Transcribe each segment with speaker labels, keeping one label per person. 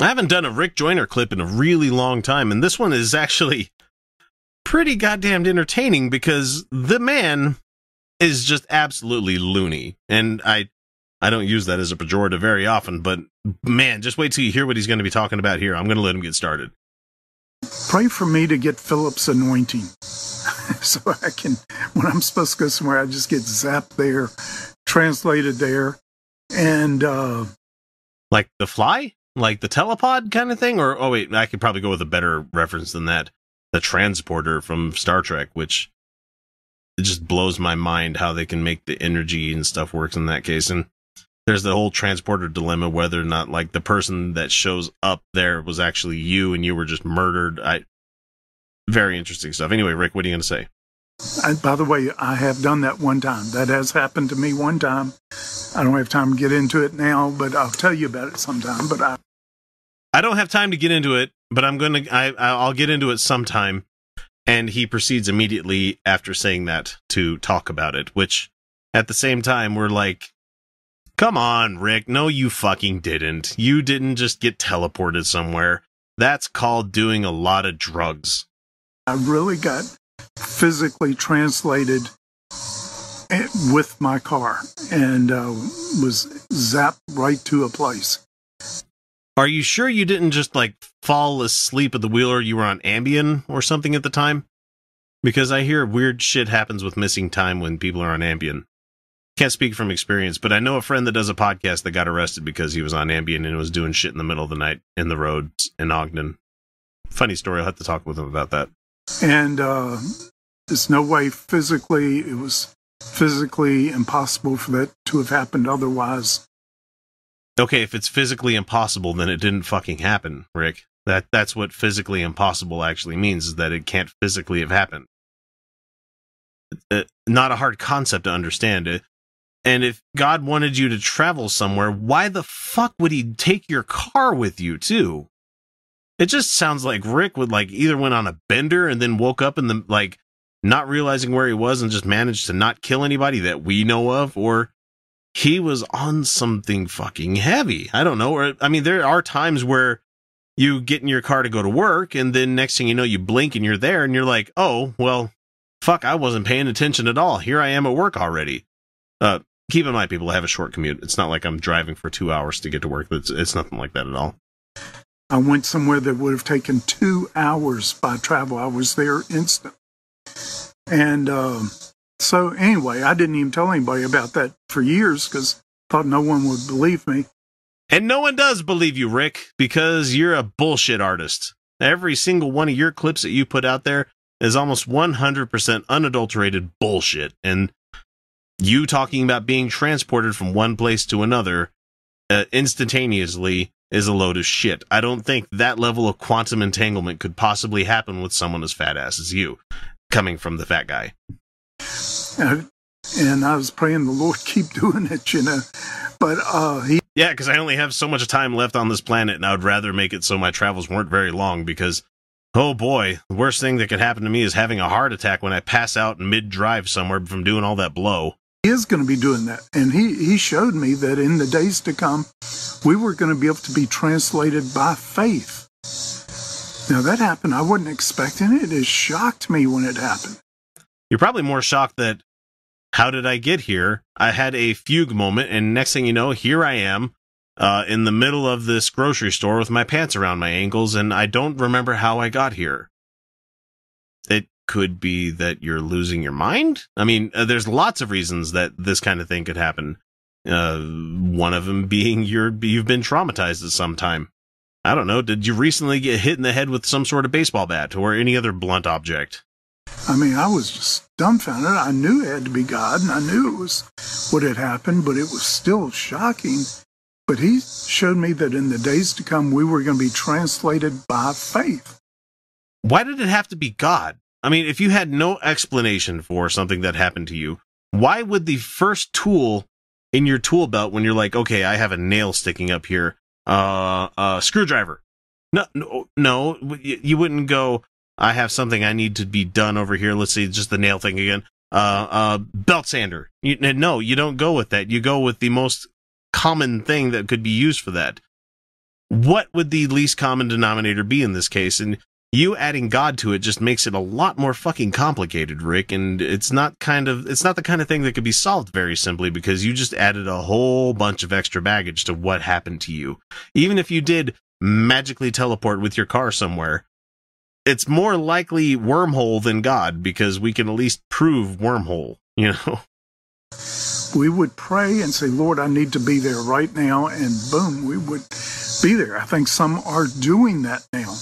Speaker 1: I haven't done a Rick Joyner clip in a really long time, and this one is actually pretty goddamn entertaining because the man is just absolutely loony. And I don't use that as a pejorative very often, but man, just wait till you hear what he's going to be talking about here. I'm going to let him get started.
Speaker 2: Pray for me to get Philip's anointing. So I can, when I'm supposed to go somewhere, I just get zapped there, translated there. And,
Speaker 1: like The Fly? Like the telepod kind of thing? Or, oh wait, I could probably go with a better reference than that. The transporter from Star Trek, which it just blows my mind how they can make the energy and stuff works in that case. And there's the whole transporter dilemma, whether or not like the person that shows up there was actually you and you were just murdered. Very interesting stuff. Anyway, Rick, what are you going to say?
Speaker 2: And by the way, I have done that one time. That has happened to me one time. I don't have time to get into it now, but I'll tell you about it sometime. But
Speaker 1: I don't have time to get into it, but I'll get into it sometime. And he proceeds immediately after saying that to talk about it, which at the same time, we're like, come on, Rick. No, you fucking didn't. You didn't just get teleported somewhere. That's called doing a lot of drugs.
Speaker 2: I really got physically translated with my car and was zapped right to a place.
Speaker 1: Are you sure you didn't just like fall asleep at the wheel, or you were on Ambien or something at the time? Because I hear weird shit happens with missing time when people are on Ambien. Can't speak from experience, but I know a friend that does a podcast that got arrested because he was on Ambien and was doing shit in the middle of the night in the roads in Ogden. Funny story. I'll have to talk with him about that.
Speaker 2: And there's no way it was physically impossible for that to have happened otherwise.
Speaker 1: Okay, if it's physically impossible, then it didn't fucking happen, Rick. That's what physically impossible actually means, is that it can't physically have happened. Not a hard concept to understand it. And if God wanted you to travel somewhere, why the fuck would he take your car with you, too? It just sounds like Rick would like either went on a bender and then woke up in the like not realizing where he was and just managed to not kill anybody that we know of, or he was on something fucking heavy. I don't know. Or I mean, there are times where you get in your car to go to work, and then next thing you know, you blink and you're there, and you're like, oh, well, fuck, I wasn't paying attention at all. Here I am at work already. Keep in mind, people, I have a short commute. It's not like I'm driving for 2 hours to get to work. It's nothing like that at all.
Speaker 2: I went somewhere that would have taken 2 hours by travel. I was there instant. And so anyway, I didn't even tell anybody about that for years because I thought no one would believe me.
Speaker 1: And no one does believe you, Rick, because you're a bullshit artist. Every single one of your clips that you put out there is almost 100% unadulterated bullshit. And you talking about being transported from one place to another instantaneously is a load of shit. I don't think that level of quantum entanglement could possibly happen with someone as fat ass as you, coming from the fat guy.
Speaker 2: And I was praying the Lord keep doing it, you know. But
Speaker 1: yeah, because I only have so much time left on this planet, and I would rather make it so my travels weren't very long, because, oh boy, the worst thing that could happen to me is having a heart attack when I pass out mid-drive somewhere from doing all that blow.
Speaker 2: He is going to be doing that. And he showed me that in the days to come, we were going to be able to be translated by faith. Now, that happened. I wasn't expecting it. It shocked me when it happened.
Speaker 1: You're probably more shocked that, how did I get here? I had a fugue moment, and next thing you know, here I am in the middle of this grocery store with my pants around my ankles, and I don't remember how I got here. It could be that you're losing your mind. I mean, there's lots of reasons that this kind of thing could happen. One of them being you've been traumatized at some time. I don't know. Did you recently get hit in the head with some sort of baseball bat or any other blunt object?
Speaker 2: I mean, I was just dumbfounded. I knew it had to be God, and I knew it was what had happened, but it was still shocking. But he showed me that in the days to come, we were going to be translated by faith.
Speaker 1: Why did it have to be God? I mean, if you had no explanation for something that happened to you, why would the first tool in your tool belt when you're like, okay, I have a nail sticking up here, screwdriver? No, you wouldn't go, I have something I need to be done over here. Let's see, just the nail thing again. Belt sander. No, you don't go with that. You go with the most common thing that could be used for that. what would the least common denominator be in this case? And you adding God to it just makes it a lot more fucking complicated, Rick, and it's not the kind of thing that could be solved very simply, because you just added a whole bunch of extra baggage to what happened to you. Even if you did magically teleport with your car somewhere, it's more likely wormhole than God, because we can at least prove wormhole, you know?
Speaker 2: We would pray and say, Lord, I need to be there right now, and boom, we would be there. I think some are doing that now.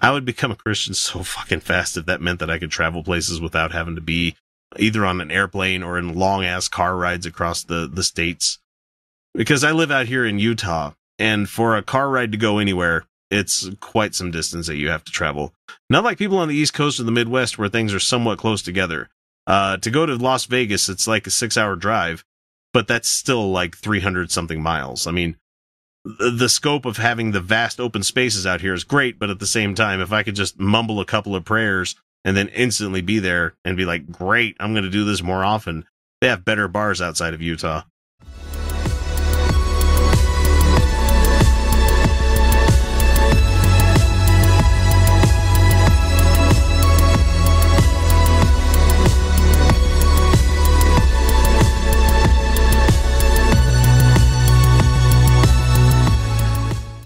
Speaker 1: I would become a Christian so fucking fast if that meant that I could travel places without having to be either on an airplane or in long-ass car rides across the states. Because I live out here in Utah, and for a car ride to go anywhere, it's quite some distance that you have to travel. Not like people on the East Coast or the Midwest where things are somewhat close together. To go to Las Vegas, it's like a 6-hour drive, but that's still like 300-something miles. I mean, the scope of having the vast open spaces out here is great, but at the same time, if I could just mumble a couple of prayers and then instantly be there and be like, great, I'm going to do this more often. They have better bars outside of Utah.